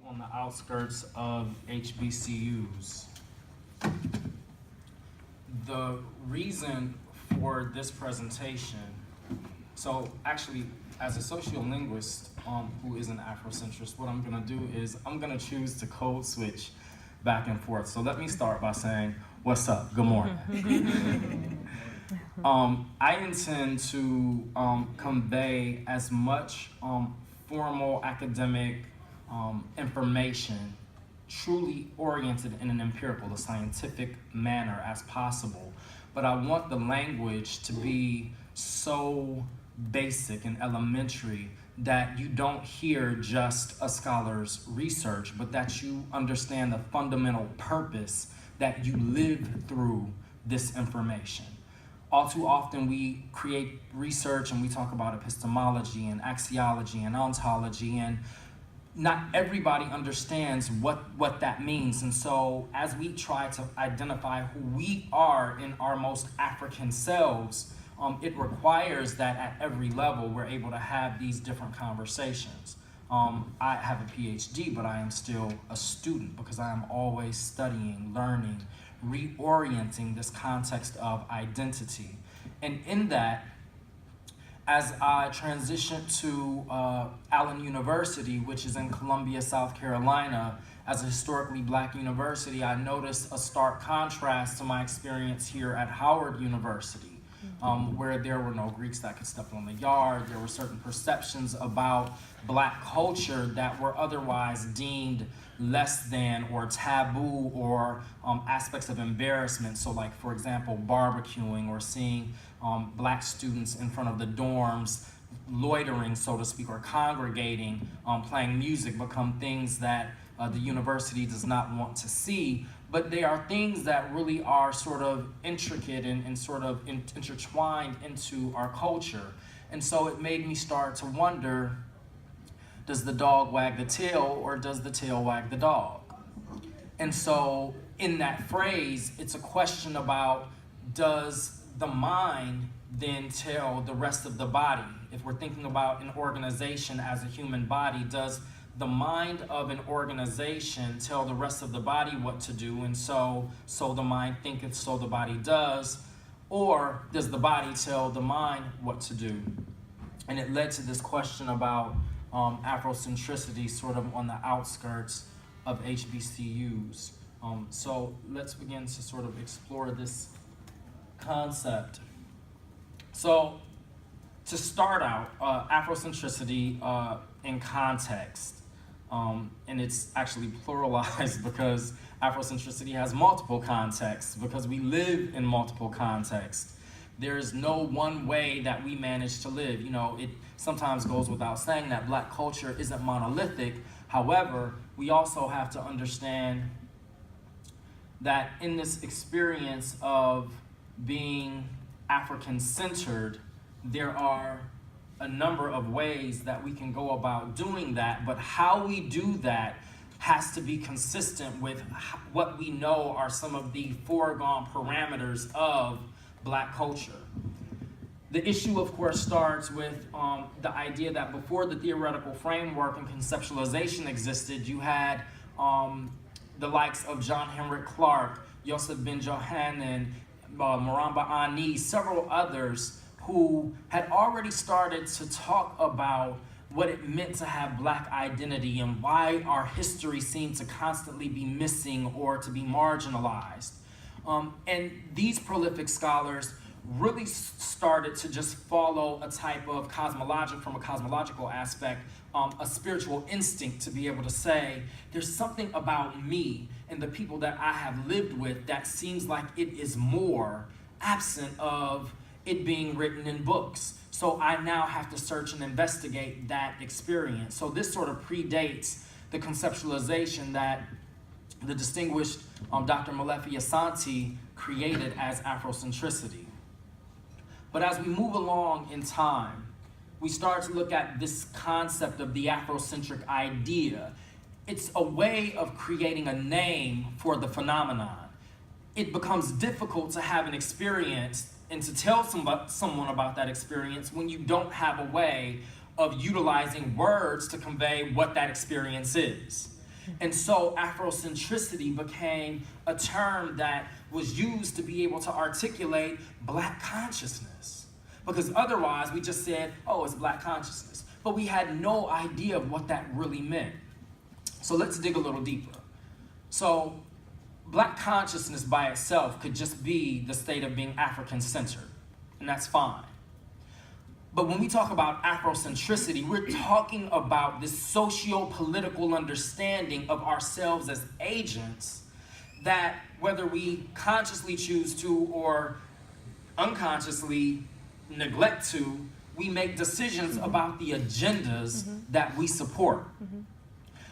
on the outskirts of HBCUs. The reason for this presentation, so actually as a sociolinguist who is an Afrocentrist, what I'm gonna do is I'm gonna choose to code switch back and forth. So let me start by saying, what's up, good morning. I intend to convey as much formal academic information truly oriented in an empirical, a scientific manner as possible. But I want the language to be so basic and elementary that you don't hear just a scholar's research, but that you understand the fundamental purpose that you live through this information. All too often we create research and we talk about epistemology and axiology and ontology, and not everybody understands what that means. And so as we try to identify who we are in our most African selves, it requires that at every level we're able to have these different conversations. I have a PhD, but I am still a student because I am always studying, learning, reorienting this context of identity. And in that, as I transitioned to Allen University, which is in Columbia, South Carolina, as a historically Black university, I noticed a stark contrast to my experience here at Howard University, where there were no Greeks that could step on the yard. There were certain perceptions about Black culture that were otherwise deemed less than or taboo, or aspects of embarrassment. So like, for example, barbecuing or seeing Black students in front of the dorms loitering, so to speak, or congregating, playing music become things that the university does not want to see. But they are things that really are sort of intricate and sort of intertwined into our culture. And so it made me start to wonder, does the dog wag the tail or does the tail wag the dog? And so in that phrase, it's a question about, does the mind then tell the rest of the body? If we're thinking about an organization as a human body, does the mind of an organization tell the rest of the body what to do, and so the mind thinketh, so the body does? Or does the body tell the mind what to do? And it led to this question about Afrocentricity sort of on the outskirts of HBCUs. So let's begin to sort of explore this concept. So to start out, Afrocentricity in context, and it's actually pluralized because Afrocentricity has multiple contexts, because we live in multiple contexts. There's no one way that we manage to live. You know, it sometimes goes without saying that Black culture isn't monolithic. However, we also have to understand that in this experience of being African-centered, there are a number of ways that we can go about doing that, but how we do that has to be consistent with what we know are some of the foregone parameters of Black culture. The issue, of course, starts with the idea that before the theoretical framework and conceptualization existed, you had the likes of John Henrik Clarke, Yosef Ben Johanan, Maramba Ani, several others who had already started to talk about what it meant to have Black identity and why our history seemed to constantly be missing or to be marginalized. And these prolific scholars really started to just follow a type of from a cosmological aspect, a spiritual instinct to be able to say, there's something about me and the people that I have lived with that seems like it is more, absent of it being written in books. So I now have to search and investigate that experience. So this sort of predates the conceptualization that the distinguished Dr. Molefi Asante created as Afrocentricity. But as we move along in time, we start to look at this concept of the Afrocentric idea. It's a way of creating a name for the phenomenon. It becomes difficult to have an experience and to tell someone about that experience when you don't have a way of utilizing words to convey what that experience is. And so Afrocentricity became a term that was used to be able to articulate Black consciousness. Because otherwise we just said, oh, it's Black consciousness. But we had no idea of what that really meant. So let's dig a little deeper. So Black consciousness by itself could just be the state of being African-centered, and that's fine. But when we talk about Afrocentricity, we're talking about this socio-political understanding of ourselves as agents that, whether we consciously choose to or unconsciously neglect to, we make decisions about the agendas that we support.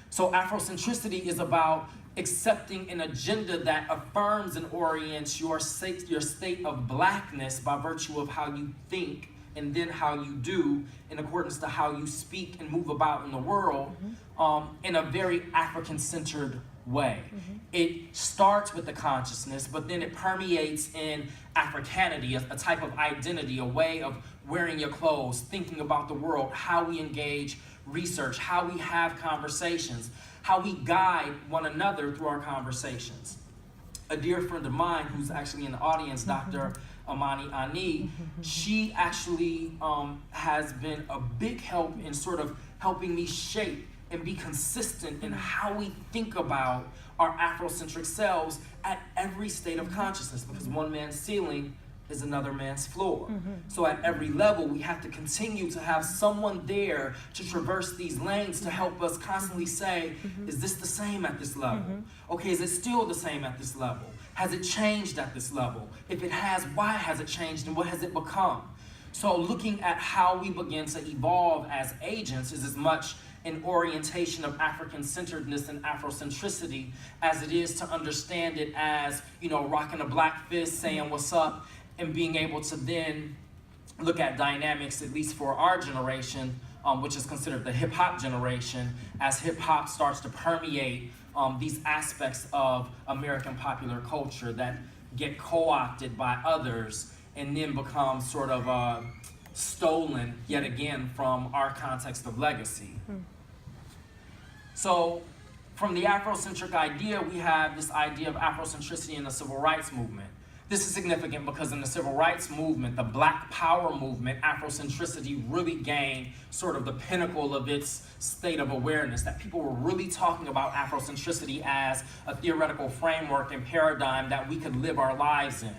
So Afrocentricity is about accepting an agenda that affirms and orients your state of Blackness by virtue of how you think and then how you do in accordance to how you speak and move about in the world in a very African-centered way. It starts with the consciousness, but then it permeates in Africanity, a type of identity, a way of wearing your clothes, thinking about the world, how we engage research, how we have conversations, how we guide one another through our conversations. A dear friend of mine who's actually in the audience, Dr. Amani Ani, she actually has been a big help in sort of helping me shape and be consistent in how we think about our Afrocentric selves at every state of consciousness, because one man's ceiling is another man's floor. So at every level, we have to continue to have someone there to traverse these lanes to help us constantly say, is this the same at this level? Okay, is it still the same at this level? Has it changed at this level? If it has, why has it changed and what has it become? So looking at how we begin to evolve as agents is as much an orientation of African-centeredness and Afrocentricity as it is to understand it as, you know, rocking a black fist, saying what's up, and being able to then look at dynamics, at least for our generation, which is considered the hip-hop generation, as hip-hop starts to permeate these aspects of American popular culture that get co-opted by others and then become sort of stolen, yet again, from our context of legacy. So from the Afrocentric idea, we have this idea of Afrocentricity in the civil rights movement. This is significant because in the civil rights movement, the Black Power movement, Afrocentricity really gained sort of the pinnacle of its state of awareness, that people were really talking about Afrocentricity as a theoretical framework and paradigm that we could live our lives in.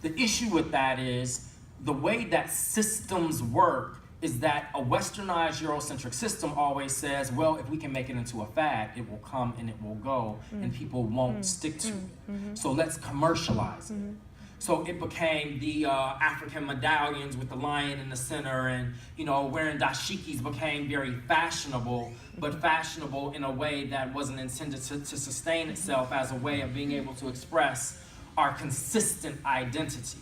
The issue with that is the way that systems work is that a westernized Eurocentric system always says, well, if we can make it into a fad, it will come and it will go, and people won't stick to it. So let's commercialize it. So it became the African medallions with the lion in the center, and you know, wearing dashikis became very fashionable, but fashionable in a way that wasn't intended to sustain itself as a way of being able to express our consistent identity.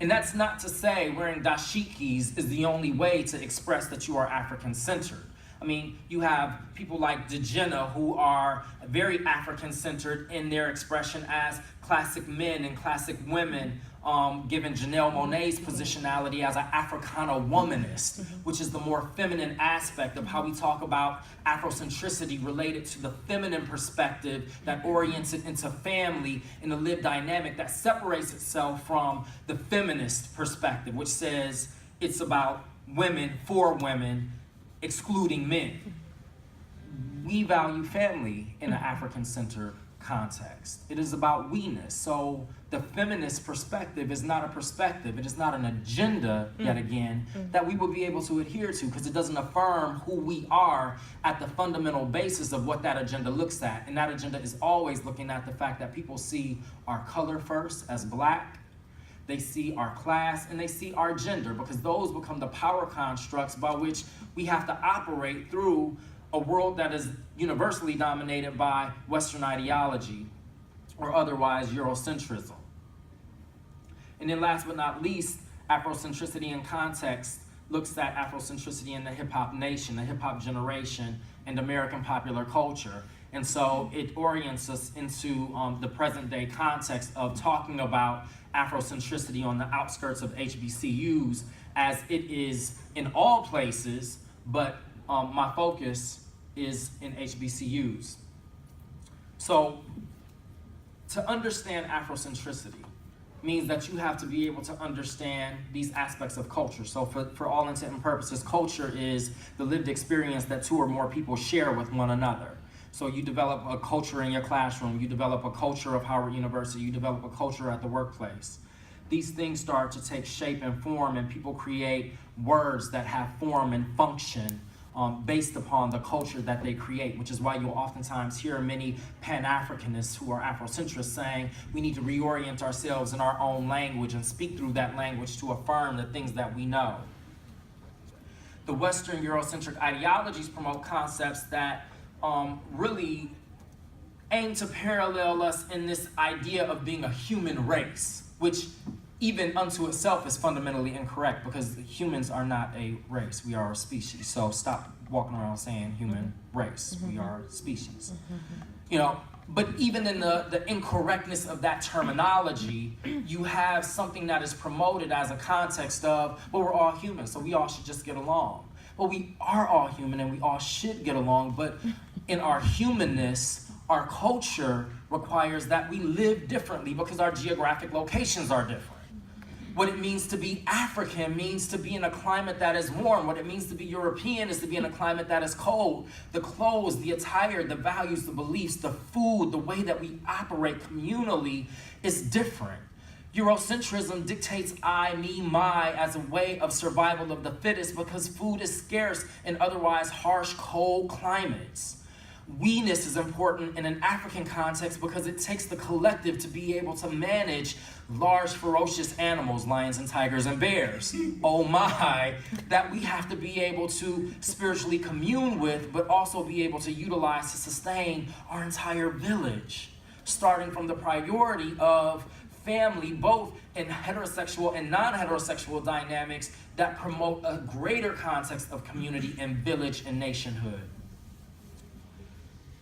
And that's not to say wearing dashikis is the only way to express that you are African-centered. I mean, you have people like Dejena who are very African-centered in their expression as classic men and classic women, given Janelle Monáe's positionality as an Africana womanist, which is the more feminine aspect of how we talk about Afrocentricity related to the feminine perspective that orients it into family in a lived dynamic that separates itself from the feminist perspective, which says it's about women for women, excluding men. We value family in an African-centered context. It is about we-ness. So the feminist perspective is not a perspective, it is not an agenda, yet again, that we will be able to adhere to, because it doesn't affirm who we are at the fundamental basis of what that agenda looks at. And that agenda is always looking at the fact that people see our color first as Black, they see our class, and they see our gender, because those become the power constructs by which we have to operate through a world that is universally dominated by Western ideology, or otherwise Eurocentrism. And then last but not least, Afrocentricity in context looks at Afrocentricity in the hip-hop nation, the hip-hop generation, and American popular culture. And so it orients us into the present-day context of talking about Afrocentricity on the outskirts of HBCUs, as it is in all places, but my focus is in HBCUs. So to understand Afrocentricity means that you have to be able to understand these aspects of culture. So for all intent and purposes, culture is the lived experience that two or more people share with one another. So you develop a culture in your classroom, you develop a culture of Howard University, you develop a culture at the workplace. These things start to take shape and form, and people create words that have form and function based upon the culture that they create, which is why you'll oftentimes hear many Pan-Africanists who are Afrocentrists saying we need to reorient ourselves in our own language and speak through that language to affirm the things that we know. The Western Eurocentric ideologies promote concepts that really aim to parallel us in this idea of being a human race, which even unto itself is fundamentally incorrect, because humans are not a race, we are a species. So stop walking around saying human race, we are a species. You know, but even in the incorrectness of that terminology, you have something that is promoted as a context of, well, we're all human, so we all should just get along. Well, we are all human and we all should get along, but in our humanness, our culture requires that we live differently because our geographic locations are different. What it means to be African means to be in a climate that is warm. What it means to be European is to be in a climate that is cold. The clothes, the attire, the values, the beliefs, the food, the way that we operate communally is different. Eurocentrism dictates I, me, my as a way of survival of the fittest because food is scarce in otherwise harsh, cold climates. We-ness is important in an African context because it takes the collective to be able to manage large, ferocious animals, lions and tigers and bears. Oh my, that we have to be able to spiritually commune with, but also be able to utilize to sustain our entire village, starting from the priority of family, both in heterosexual and non-heterosexual dynamics that promote a greater context of community and village and nationhood.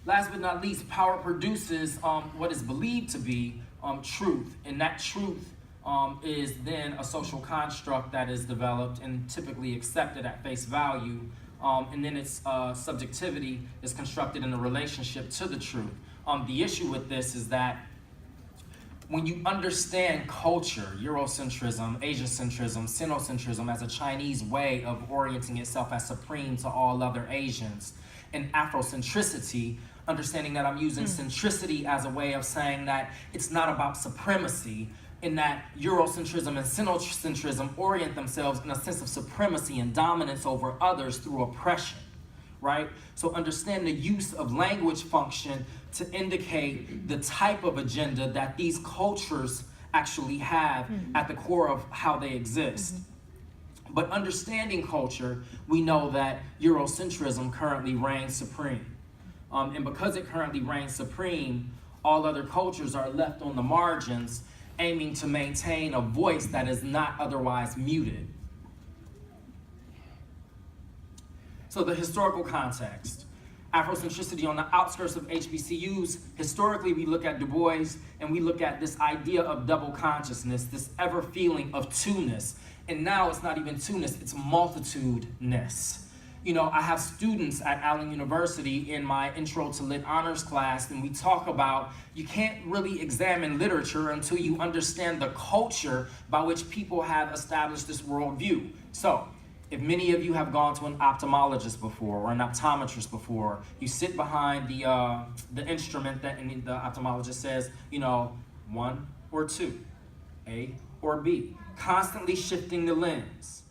Last but not least, power produces what is believed to be truth, and that truth is then a social construct that is developed and typically accepted at face value, and then its subjectivity is constructed in a relationship to the truth. The issue with this is that when you understand culture, Eurocentrism, Asiacentrism, Sinocentrism as a Chinese way of orienting itself as supreme to all other Asians, and Afrocentricity, understanding that I'm using centricity as a way of saying that it's not about supremacy, in that Eurocentrism and Sinocentrism orient themselves in a sense of supremacy and dominance over others through oppression, right? So understand the use of language function to indicate the type of agenda that these cultures actually have at the core of how they exist. But understanding culture, we know that Eurocentrism currently reigns supreme. And because it currently reigns supreme, all other cultures are left on the margins, aiming to maintain a voice that is not otherwise muted. So the historical context. Afrocentricity on the outskirts of HBCUs, historically we look at Du Bois and we look at this idea of double consciousness, this ever feeling of two-ness. And now it's not even two-ness, it's multitude-ness. You know, I have students at Allen University in my Intro to Lit Honors class, and we talk about you can't really examine literature until you understand the culture by which people have established this worldview. So, if many of you have gone to an ophthalmologist before or an optometrist before, you sit behind the instrument that and the ophthalmologist says, you know, 1 or 2, A or B, constantly shifting the lens.